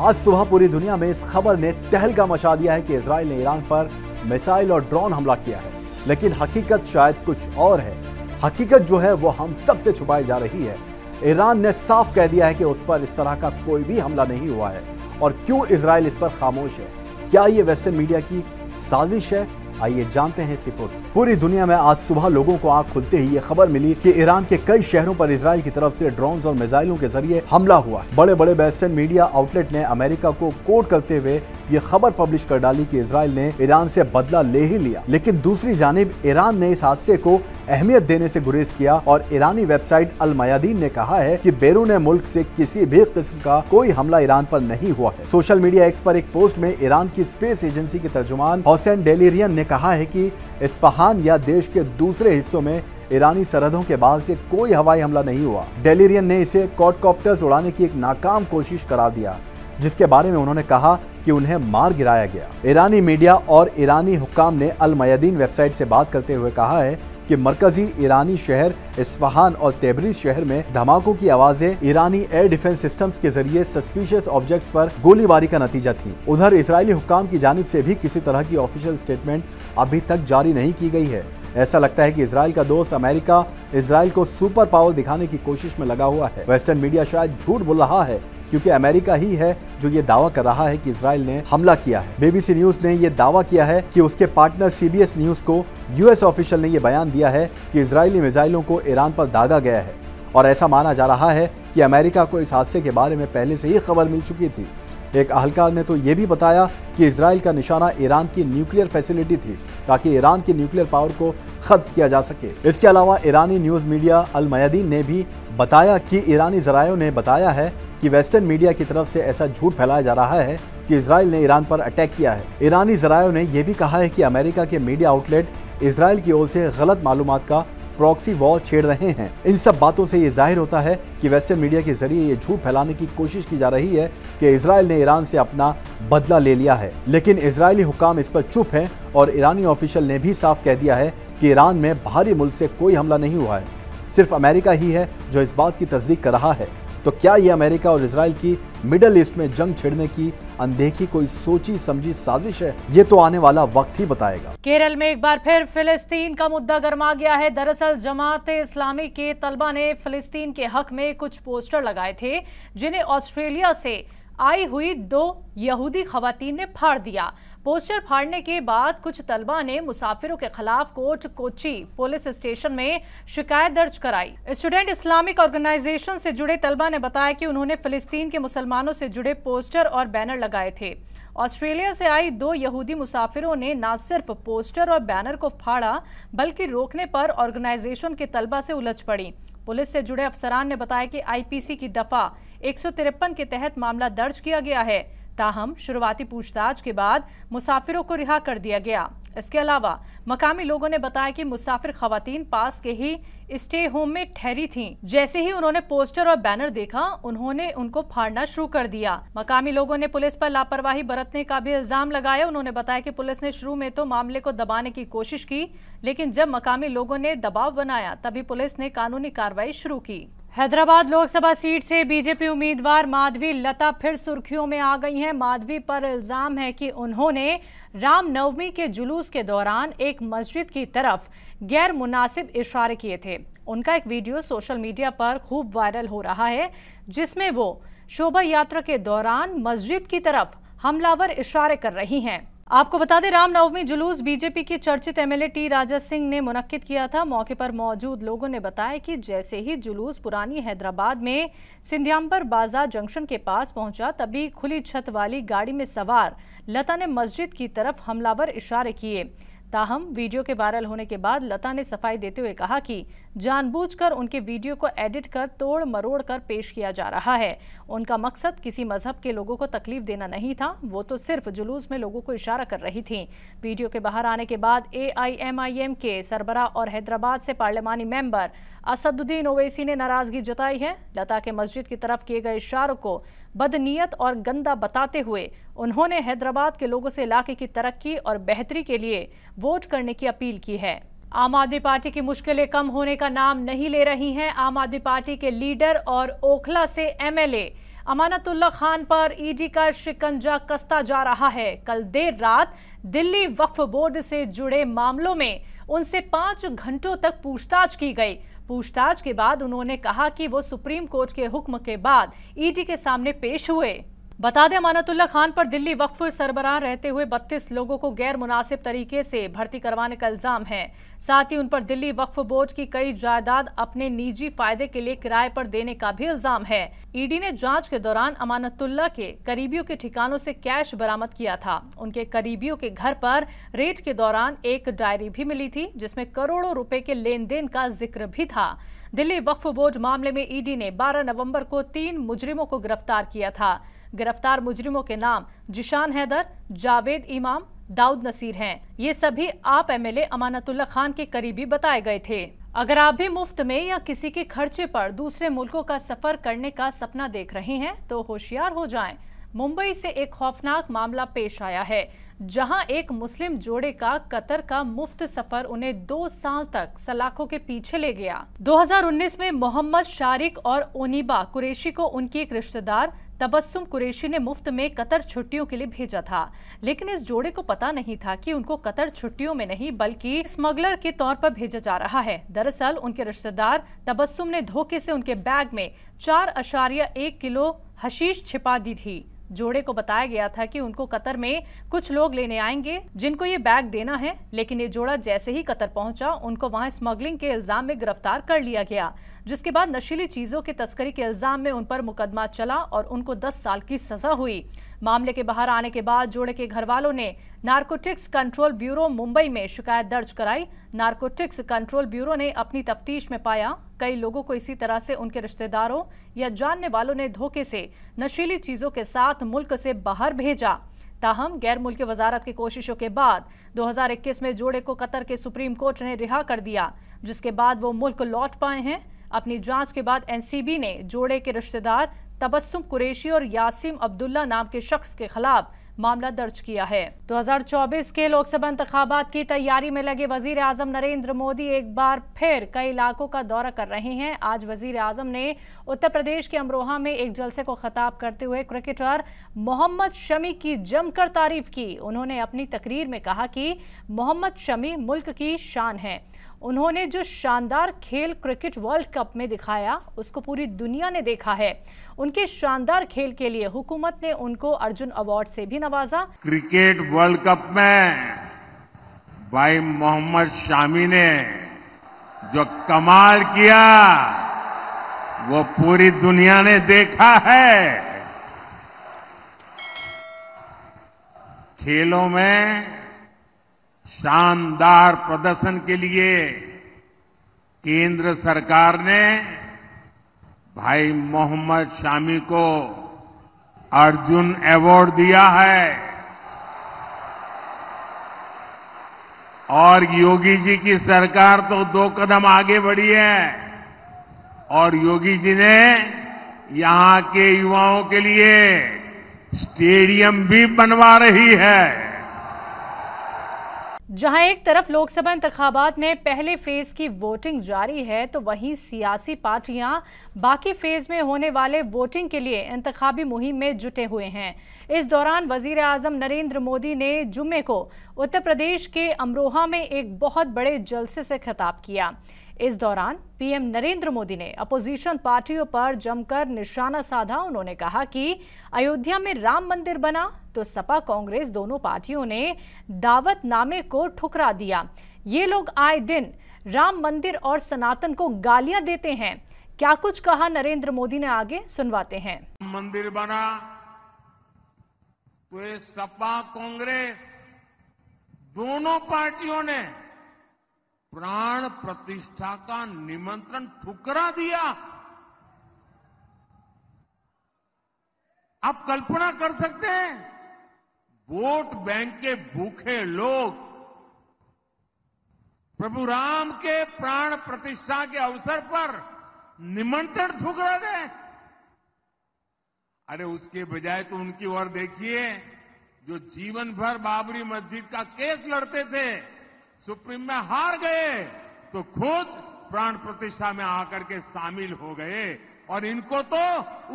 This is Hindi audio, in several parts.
आज सुबह पूरी दुनिया में इस खबर ने तहलका मचा दिया है कि इजराइल ने ईरान पर मिसाइल और ड्रोन हमला किया है, लेकिन हकीकत शायद कुछ और है। हकीकत जो है वो हम सबसे छुपाई जा रही है। ईरान ने साफ कह दिया है कि उस पर इस तरह का कोई भी हमला नहीं हुआ है। और क्यों इजराइल इस पर खामोश है? क्या ये वेस्टर्न मीडिया की साजिश है? आइए जानते हैं इस रिपोर्ट। पूरी दुनिया में आज सुबह लोगों को आंख खुलते ही ये खबर मिली कि ईरान के कई शहरों पर इजराइल की तरफ से ड्रोन्स और मिसाइलों के जरिए हमला हुआ। बड़े बड़े वेस्टर्न मीडिया आउटलेट ने अमेरिका को कोट करते हुए ये खबर पब्लिश कर डाली कि इजराइल ने ईरान से बदला ले ही लिया। लेकिन दूसरी जानिब ईरान ने इस हादसे को अहमियत देने से गुरेज किया और ईरानी वेबसाइट अल मयादीन ने कहा है कि बैरून मुल्क से किसी भी किस्म का कोई हमला ईरान पर नहीं हुआ है। सोशल मीडिया एक्स पर एक पोस्ट में ईरान की स्पेस एजेंसी के तर्जुमान हुसैन डेलिरियन ने कहा है कि इस्फहान या देश के दूसरे हिस्सों में ईरानी सरहदों के बाहर से कोई हवाई हमला नहीं हुआ। डेलिरियन ने इसे क्वाडकॉप्टर्स उड़ाने की एक नाकाम कोशिश करार दिया, जिसके बारे में उन्होंने कहा कि उन्हें मार गिराया गया। ईरानी मीडिया और ईरानी हुक्काम ने अल मयादीन वेबसाइट से बात करते हुए कहा है कि मरकजी ईरानी शहर इस्फहान और तेब्रिज शहर में धमाकों की आवाजें ईरानी एयर डिफेंस सिस्टम्स के जरिए सस्पिशियस ऑब्जेक्ट्स पर गोलीबारी का नतीजा थी। उधर इजरायली हुक्काम की जानिब से भी किसी तरह की ऑफिशियल स्टेटमेंट अभी तक जारी नहीं की गई है। ऐसा लगता है कि इजराइल का दोस्त अमेरिका इजराइल को सुपर पावर दिखाने की कोशिश में लगा हुआ है। वेस्टर्न मीडिया शायद झूठ बोल रहा है, क्योंकि अमेरिका ही है जो ये दावा कर रहा है कि इजराइल ने हमला किया है। बीबीसी न्यूज ने ये दावा किया है कि उसके पार्टनर सीबीएस न्यूज को यूएस ऑफिशियल ने ये बयान दिया है कि इजरायली मिसाइलों को ईरान पर दागा गया है और ऐसा माना जा रहा है कि अमेरिका को इस हादसे के बारे में पहले से ही खबर मिल चुकी थी। एक अहलकार ने तो ये भी बताया कि इजराइल का निशाना ईरान की न्यूक्लियर फैसिलिटी थी ताकि ईरान की न्यूक्लियर पावर को खत्म किया जा सके। इसके अलावा ईरानी न्यूज़ मीडिया अल मयादीन ने भी बताया कि ईरानी जरायों ने बताया है कि वेस्टर्न मीडिया की तरफ से ऐसा झूठ फैलाया जा रहा है कि इजराइल ने ईरान पर अटैक किया है। ईरानी जरायों ने यह भी कहा है कि अमेरिका के मीडिया आउटलेट इजराइल की ओर से गलत मालूमात का प्रॉक्सी वॉर छेड़ रहे हैं। इन सब बातों से ये जाहिर होता है कि वेस्टर्न मीडिया के जरिए ये झूठ फैलाने की कोशिश की जा रही है कि इजराइल ने ईरान से अपना बदला ले लिया है। लेकिन इजरायली हुक्काम इस पर चुप हैं और ईरानी ऑफिशियल ने भी साफ कह दिया है कि ईरान में बाहरी मुल्क से कोई हमला नहीं हुआ है। सिर्फ अमेरिका ही है जो इस बात की तस्दीक कर रहा है। तो क्या ये अमेरिका और इजराइल की मिडल ईस्ट में जंग छिड़ने की अनदेखी कोई सोची समझी साजिश है? ये तो आने वाला वक्त ही बताएगा। केरल में एक बार फिर फिलिस्तीन का मुद्दा गर्मा गया है। दरअसल जमात-ए-इस्लामी के तलबा ने फिलिस्तीन के हक में कुछ पोस्टर लगाए थे, जिन्हें ऑस्ट्रेलिया से आई हुई 2 यहूदी खवातीन ने फाड़ दिया। पोस्टर फाड़ने के बाद कुछ तलबा ने मुसाफिरों के खिलाफ कोट कोची पुलिस स्टेशन में शिकायत दर्ज कराई। स्टूडेंट इस्लामिक ऑर्गेनाइजेशन से जुड़े तलबा ने बताया कि उन्होंने फिलिस्तीन के मुसलमानों से जुड़े पोस्टर और बैनर लगाए थे। ऑस्ट्रेलिया से आई 2 यहूदी मुसाफिरों ने न सिर्फ पोस्टर और बैनर को फाड़ा, बल्कि रोकने पर ऑर्गेनाइजेशन के तलबा से उलझ पड़ी। पुलिस से जुड़े अफसरान ने बताया कि आईपीसी की दफा 153 के तहत मामला दर्ज किया गया है। ताहम शुरुआती पूछताछ के बाद मुसाफिरों को रिहा कर दिया गया। इसके अलावा मकामी लोगों ने बताया कि मुसाफिर खवातीन पास के ही स्टे होम में ठहरी थीं। जैसे ही उन्होंने पोस्टर और बैनर देखा, उन्होंने उनको फाड़ना शुरू कर दिया। मकामी लोगों ने पुलिस पर लापरवाही बरतने का भी इल्जाम लगाया। उन्होंने बताया कि पुलिस ने शुरू में तो मामले को दबाने की कोशिश की, लेकिन जब मकामी लोगों ने दबाव बनाया तभी पुलिस ने कानूनी कार्रवाई शुरू की। हैदराबाद लोकसभा सीट से बीजेपी उम्मीदवार माधवी लता फिर सुर्खियों में आ गई हैं। माधवी पर इल्जाम है कि उन्होंने रामनवमी के जुलूस के दौरान एक मस्जिद की तरफ गैर मुनासिब इशारे किए थे। उनका एक वीडियो सोशल मीडिया पर खूब वायरल हो रहा है, जिसमें वो शोभा यात्रा के दौरान मस्जिद की तरफ हमलावर इशारे कर रही हैं। आपको बता दें, रामनवमी जुलूस बीजेपी के चर्चित एमएलए टी राजा सिंह ने मुनक्किद किया था। मौके पर मौजूद लोगों ने बताया कि जैसे ही जुलूस पुरानी हैदराबाद में सिंधियांबर बाजार जंक्शन के पास पहुंचा, तभी खुली छत वाली गाड़ी में सवार लता ने मस्जिद की तरफ हमलावर इशारे किए। ताहम वीडियो के वायरल होने के बाद लता ने सफाई देते हुए कहा कि जानबूझकर उनके वीडियो को एडिट कर तोड़ मरोड़ कर पेश किया जा रहा है। उनका मकसद किसी मजहब के लोगों को तकलीफ देना नहीं था, वो तो सिर्फ जुलूस में लोगों को इशारा कर रही थी। वीडियो के बाहर आने के बाद AIMIM के सरबराह और हैदराबाद से पार्लिमानी मेंबर असदुद्दीन ओवैसी ने नाराजगी जताई है। लता के मस्जिद की तरफ किए गए इशारों को बदनीयत और गंदा बताते हुए उन्होंने हैदराबाद के लोगों से इलाके की तरक्की और बेहतरी के लिए वोट करने की अपील की है। आम आदमी पार्टी की मुश्किलें कम होने का नाम नहीं ले रही हैं। आम आदमी पार्टी के लीडर और ओखला से MLA अमानतुल्लाह खान पर ईडी का शिकंजा कसता जा रहा है। कल देर रात दिल्ली वक्फ बोर्ड से जुड़े मामलों में उनसे 5 घंटों तक पूछताछ की गई। पूछताछ के बाद उन्होंने कहा कि वो सुप्रीम कोर्ट के हुक्म के बाद ईडी के सामने पेश हुए। बता दें, अमानतुल्लाह खान पर दिल्ली वक्फ सरबराह रहते हुए 32 लोगों को गैर मुनासिब तरीके से भर्ती करवाने का इल्जाम है। साथ ही उन पर दिल्ली वक्फ बोर्ड की कई जायदाद अपने निजी फायदे के लिए किराए पर देने का भी इल्जाम है। ईडी ने जांच के दौरान अमानतुल्लाह के करीबियों के ठिकानों से कैश बरामद किया था। उनके करीबियों के घर पर रेड के दौरान एक डायरी भी मिली थी जिसमें करोड़ों रुपए के लेन देन का जिक्र भी था। दिल्ली वक्फ बोर्ड मामले में ईडी ने 12 नवंबर को 3 मुजरिमों को गिरफ्तार किया था। गिरफ्तार मुजरिमों के नाम जिशान हैदर, जावेद इमाम, दाऊद नसीर हैं। ये सभी आप एमएलए अमानतुल्लाह खान के करीबी बताए गए थे। अगर आप भी मुफ्त में या किसी के खर्चे पर दूसरे मुल्कों का सफर करने का सपना देख रहे हैं तो होशियार हो जाएं। मुंबई से एक खौफनाक मामला पेश आया है, जहां एक मुस्लिम जोड़े का कतर का मुफ्त सफर उन्हें 2 साल तक सलाखों के पीछे ले गया। 2019 में मोहम्मद शारिक और ओनीबा कुरैशी को उनकी एक रिश्तेदार तबस्सुम कुरैशी ने मुफ्त में कतर छुट्टियों के लिए भेजा था, लेकिन इस जोड़े को पता नहीं था कि उनको कतर छुट्टियों में नहीं बल्कि स्मगलर के तौर पर भेजा जा रहा है। दरअसल उनके रिश्तेदार तबस्सुम ने धोखे से उनके बैग में 4.1 किलो हशीश छिपा दी थी। जोड़े को बताया गया था कि उनको कतर में कुछ लोग लेने आएंगे जिनको ये बैग देना है, लेकिन ये जोड़ा जैसे ही कतर पहुंचा उनको वहां स्मगलिंग के इल्जाम में गिरफ्तार कर लिया गया, जिसके बाद नशीली चीजों की तस्करी के इल्जाम में उन पर मुकदमा चला और उनको 10 साल की सजा हुई। मामले के बाहर आने के बाद जोड़े के घर वालों ने नारकोटिक्स कंट्रोल ब्यूरो मुंबई में शिकायत दर्ज कराई। नारकोटिक्स कंट्रोल ब्यूरो ने अपनी तफ्तीश में पाया कई लोगों को इसी तरह से उनके रिश्तेदारों या जानने वालों ने धोखे से नशीली चीजों के साथ मुल्क से बाहर भेजा। ताहम गैर मुल्की वजारत की कोशिशों के बाद 2021 में जोड़े को कतर के सुप्रीम कोर्ट ने रिहा कर दिया, जिसके बाद वो मुल्क लौट पाए हैं। अपनी जांच के बाद एनसीबी ने जोड़े के रिश्तेदार तबस्सुम कुरैशी और यासीम अब्दुल्ला नाम के शख्स के खिलाफ मामला दर्ज किया है। 2024 के लोकसभा इंतखाबात की तैयारी में लगे वजीर आजम नरेंद्र मोदी एक बार फिर कई इलाकों का दौरा कर रहे हैं। आज वजीर आजम ने उत्तर प्रदेश के अमरोहा में एक जलसे को खिताब करते हुए क्रिकेटर मोहम्मद शमी की जमकर तारीफ की। उन्होंने अपनी तकरीर में कहा कि मोहम्मद शमी मुल्क की शान है। उन्होंने जो शानदार खेल क्रिकेट वर्ल्ड कप में दिखाया उसको पूरी दुनिया ने देखा है। उनके शानदार खेल के लिए हुकूमत ने उनको अर्जुन अवार्ड से भी नवाजा। क्रिकेट वर्ल्ड कप में भाई मोहम्मद शामी ने जो कमाल किया वो पूरी दुनिया ने देखा है। खेलों में शानदार प्रदर्शन के लिए केंद्र सरकार ने भाई मोहम्मद शामी को अर्जुन अवार्ड दिया है और योगी जी की सरकार तो 2 कदम आगे बढ़ी है और योगी जी ने यहां के युवाओं के लिए स्टेडियम भी बनवा रही है। जहां एक तरफ लोकसभा इंतखाबात में पहले फेज की वोटिंग जारी है तो वहीं सियासी पार्टियां बाकी फेज में होने वाले वोटिंग के लिए इंतखाबी मुहिम में जुटे हुए हैं। इस दौरान वजीर आजम नरेंद्र मोदी ने जुम्मे को उत्तर प्रदेश के अमरोहा में एक बहुत बड़े जलसे से खिताब किया। इस दौरान पीएम नरेंद्र मोदी ने अपोजिशन पार्टियों पर जमकर निशाना साधा। उन्होंने कहा कि अयोध्या में राम मंदिर बना तो सपा कांग्रेस दोनों पार्टियों ने दावतनामे को ठुकरा दिया। ये लोग आए दिन राम मंदिर और सनातन को गालियां देते हैं। क्या कुछ कहा नरेंद्र मोदी ने, आगे सुनवाते हैं। मंदिर बना तो ये सपा कांग्रेस दोनों पार्टियों ने प्राण प्रतिष्ठा का निमंत्रण ठुकरा दिया। आप कल्पना कर सकते हैं, वोट बैंक के भूखे लोग प्रभु राम के प्राण प्रतिष्ठा के अवसर पर निमंत्रण ठुकरा गए। अरे उसके बजाय तो उनकी ओर देखिए जो जीवन भर बाबरी मस्जिद का केस लड़ते थे, सुप्रीम में हार गए तो खुद प्राण प्रतिष्ठा में आकर के शामिल हो गए और इनको तो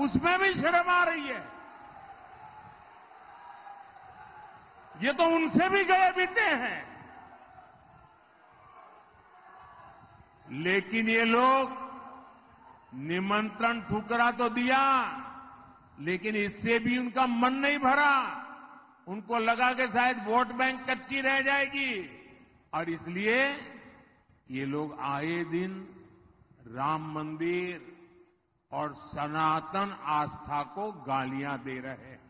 उसमें भी शर्म आ रही है। ये तो उनसे भी गए बीते हैं। लेकिन ये लोग निमंत्रण ठुकरा तो दिया, लेकिन इससे भी उनका मन नहीं भरा। उनको लगा कि शायद वोट बैंक कच्ची रह जाएगी और इसलिए ये लोग आए दिन राम मंदिर और सनातन आस्था को गालियां दे रहे हैं।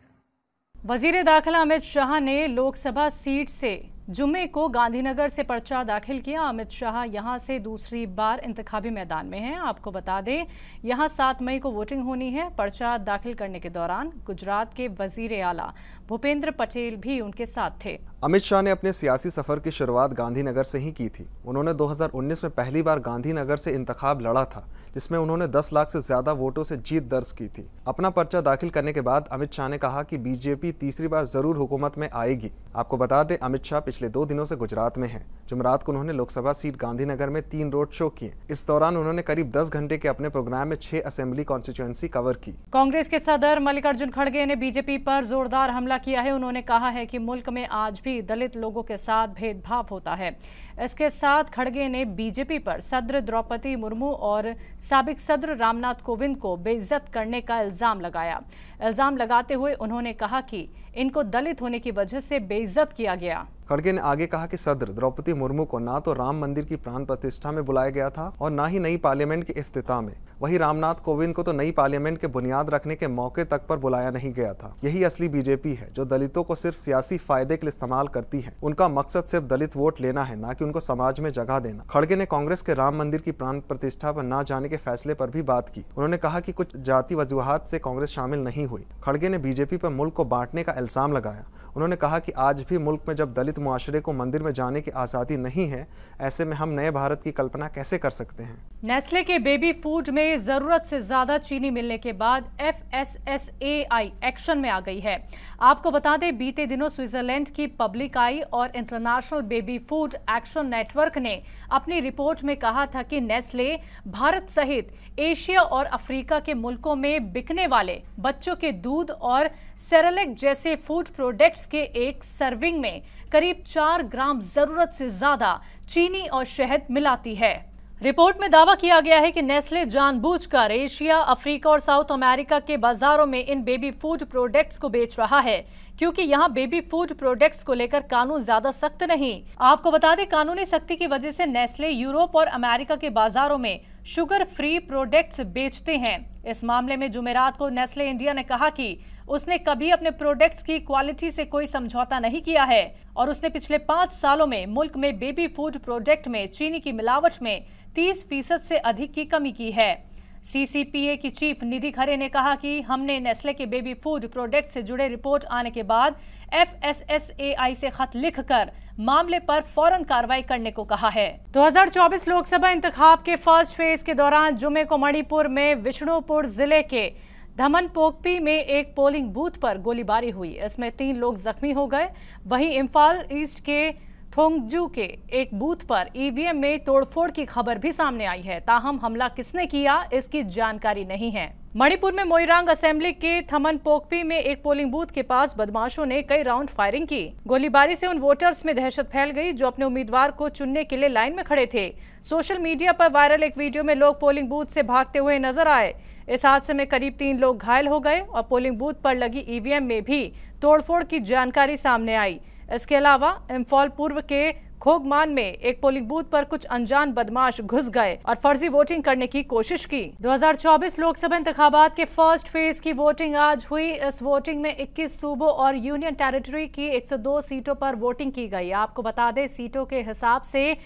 वजीर दाखिला अमित शाह ने लोकसभा सीट से जुम्मे को गांधीनगर से पर्चा दाखिल किया। अमित शाह यहां से दूसरी बार इंतखाबी मैदान में हैं। आपको बता दें, यहां 7 मई को वोटिंग होनी है। पर्चा दाखिल करने के दौरान गुजरात के वजीर आला भूपेंद्र पटेल भी उनके साथ थे। अमित शाह ने अपने सियासी सफर की शुरुआत गांधीनगर से ही की थी। उन्होंने 2019 में पहली बार गांधीनगर से इंतखाब लड़ा था, जिसमें उन्होंने 10 लाख से ज्यादा वोटों से जीत दर्ज की थी। अपना पर्चा दाखिल करने के बाद अमित शाह ने कहा कि बीजेपी तीसरी बार जरूर हुकूमत में आएगी। आपको बता दें, अमित शाह पिछले 2 दिनों से गुजरात में हैं। जुमेरात को उन्होंने लोकसभा सीट गांधीनगर में 3 रोड शो किए। इस दौरान उन्होंने करीब 10 घंटे के अपने प्रोग्राम में 6 असेंबली कॉन्स्टिट्यूएंसी कवर की। कांग्रेस के सदर मल्लिकार्जुन खड़गे ने बीजेपी पर जोरदार हमला किया है। उन्होंने कहा है कि मुल्क में आज भी दलित लोगों के साथ भेदभाव होता है। इसके साथ खड़गे ने बीजेपी पर सदर द्रौपदी मुर्मू और साबिक सदर रामनाथ कोविंद को बेइज्जत करने का इल्जाम लगाया। इल्जाम लगाते हुए उन्होंने कहा कि इनको दलित होने की वजह से बेइज्जत किया गया। खड़गे ने आगे कहा कि सदर द्रौपदी मुर्मू को ना तो राम मंदिर की प्राण प्रतिष्ठा में बुलाया गया था और ना ही नई पार्लियामेंट के इफ्तिताह में। वहीं रामनाथ कोविंद को तो नई पार्लियामेंट के बुनियाद रखने के मौके तक पर बुलाया नहीं गया था। यही असली बीजेपी है, जो दलितों को सिर्फ सियासी फायदे के लिए इस्तेमाल करती है। उनका मकसद सिर्फ दलित वोट लेना है, ना कि उनको समाज में जगह देना। खड़गे ने कांग्रेस के राम मंदिर की प्राण प्रतिष्ठा पर न जाने के फैसले पर भी बात की। उन्होंने कहा कि कुछ जाति वजूहात से कांग्रेस शामिल नहीं हुई। खड़गे ने बीजेपी पर मुल्क को बांटने का इल्जाम लगाया। उन्होंने कहा कि आज भी मुल्क में जब दलित मुआशरे को मंदिर में जाने की आज़ादी नहीं है, ऐसे में हम नए भारत की कल्पना कैसे कर सकते हैं। नेस्ले के बेबी फूड में जरूरत से ज्यादा चीनी मिलने के बाद FSSAI एक्शन में आ गई है। आपको बता दें, बीते दिनों स्विट्जरलैंड की पब्लिक आई और international baby food action network ने अपनी रिपोर्ट में कहा था कि नेस्ले भारत सहित एशिया और अफ्रीका के मुल्कों में बिकने वाले बच्चों के दूध और सेरेलैक जैसे फूड प्रोडक्ट्स के एक सर्विंग में करीब 4 ग्राम जरूरत से ज्यादा चीनी और शहद मिलाती है। रिपोर्ट में दावा किया गया है कि नेस्ले जानबूझकर एशिया, अफ्रीका और साउथ अमेरिका के बाजारों में इन बेबी फूड प्रोडक्ट्स को बेच रहा है, क्योंकि यहां बेबी फूड प्रोडक्ट्स को लेकर कानून ज्यादा सख्त नहीं। आपको बता दें, कानूनी सख्ती की वजह से नेस्ले यूरोप और अमेरिका के बाजारों में शुगर फ्री प्रोडक्ट्स बेचते हैं। इस मामले में जुमेरात को नेस्ले इंडिया ने कहा कि उसने कभी अपने प्रोडक्ट्स की क्वालिटी से कोई समझौता नहीं किया है और उसने पिछले 5 सालों में मुल्क में बेबी फूड प्रोडक्ट में चीनी की मिलावट में 30% से अधिक की कमी की है। CCPA की चीफ निधि खरे ने कहा कि हमने नेस्ले के बेबी फूड प्रोडक्ट से जुड़े रिपोर्ट आने के बाद FSSAI से खत लिखकर मामले पर फौरन कार्रवाई करने को कहा है। 2024 लोकसभा इंतखाब के फर्स्ट फेज के दौरान जुमे को मणिपुर में विष्णुपुर जिले के धमनपोकपी में एक पोलिंग बूथ पर गोलीबारी हुई। इसमें 3 लोग जख्मी हो गए। वहीं इम्फाल ईस्ट के थोंगजू के एक बूथ पर EVM में तोड़फोड़ की खबर भी सामने आई है। ताहम हमला किसने किया, इसकी जानकारी नहीं है। मणिपुर में मोइरांग असेंबली के थमनपोकपी में एक पोलिंग बूथ के पास बदमाशों ने कई राउंड फायरिंग की। गोलीबारी से उन वोटर्स में दहशत फैल गई जो अपने उम्मीदवार को चुनने के लिए लाइन में खड़े थे। सोशल मीडिया पर वायरल एक वीडियो में लोग पोलिंग बूथ से भागते हुए नजर आए। इस हादसे में करीब 3 लोग घायल हो गए और पोलिंग बूथ पर लगी EVM में भी तोड़फोड़ की जानकारी सामने आई। इसके अलावा इम्फाल पूर्व के खोगमान में एक पोलिंग बूथ पर कुछ अनजान बदमाश घुस गए और फर्जी वोटिंग करने की कोशिश की। 2024 लोकसभा इंतखाबात के फर्स्ट फेज की वोटिंग आज हुई। इस वोटिंग में 21 सूबों और यूनियन टेरिटरी की 102 सीटों पर वोटिंग की गई। आपको बता दें, सीटों के हिसाब से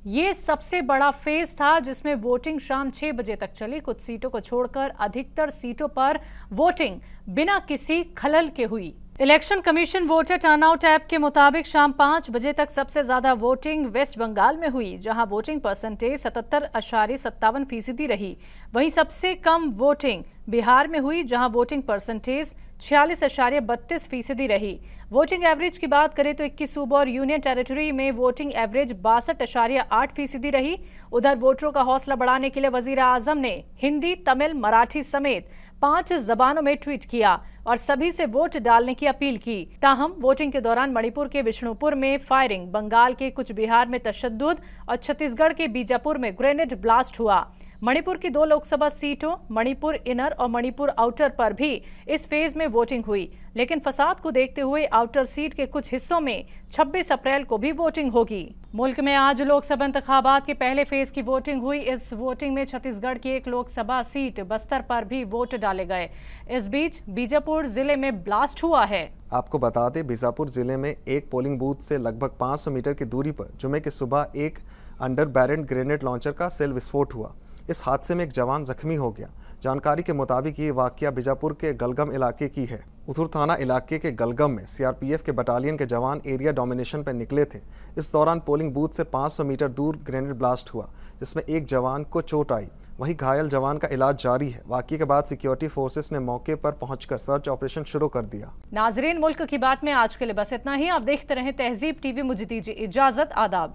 ये सबसे बड़ा फेज था जिसमें वोटिंग शाम 6 बजे तक चली। कुछ सीटों को छोड़कर अधिकतर सीटों पर वोटिंग बिना किसी खलल के हुई। Election commission voter turnout app के मुताबिक शाम 5 बजे तक सबसे ज्यादा वोटिंग वेस्ट बंगाल में हुई, जहां वोटिंग परसेंटेज 77.57% रही। वहीं सबसे कम वोटिंग बिहार में हुई, जहां वोटिंग परसेंटेज 46.32% रही। वोटिंग एवरेज की बात करें तो 21 सूबों और यूनियन टेरिटरी में वोटिंग एवरेज 62.8% रही। उधर वोटरों का हौसला बढ़ाने के लिए वजीर आजम ने हिंदी, तमिल, मराठी समेत 5 जबानों में ट्वीट किया और सभी से वोट डालने की अपील की। ताहम वोटिंग के दौरान मणिपुर के विष्णुपुर में फायरिंग, बंगाल के कुछ बिहार में तशद्दुद और छत्तीसगढ़ के बीजापुर में ग्रेनेड ब्लास्ट हुआ। मणिपुर की 2 लोकसभा सीटों मणिपुर इनर और मणिपुर आउटर पर भी इस फेज में वोटिंग हुई, लेकिन फसाद को देखते हुए आउटर सीट के कुछ हिस्सों में 26 अप्रैल को भी वोटिंग होगी। मुल्क में आज लोकसभा इंतखाबात के पहले फेज की वोटिंग हुई। इस वोटिंग में छत्तीसगढ़ की 1 लोकसभा सीट बस्तर पर भी वोट डाले गए। इस बीच बीजापुर जिले में ब्लास्ट हुआ है। आपको बता दें, बीजापुर जिले में एक पोलिंग बूथ से लगभग 500 मीटर की दूरी पर जुमे की सुबह एक अंडर बैरेंट ग्रेनेड लॉन्चर का सेल विस्फोट हुआ। इस हादसे में एक जवान जख्मी हो गया। जानकारी के मुताबिक ये वाकया बीजापुर के गलगम इलाके की है। उथुर थाना इलाके के गलगम में सीआरपीएफ के बटालियन के जवान एरिया डोमिनेशन पर निकले थे। इस दौरान पोलिंग बूथ से 500 मीटर दूर ग्रेनेड ब्लास्ट हुआ, जिसमें एक जवान को चोट आई। वहीं घायल जवान का इलाज जारी है। वाकये के बाद सिक्योरिटी फोर्सेस ने मौके पर पहुंचकर सर्च ऑपरेशन शुरू कर दिया। नाजरीन, मुल्क की बात में आज के लिए बस इतना ही। आप देखते रहें तहजीब टीवी। मुझे दीजिए इजाजत। आदाब।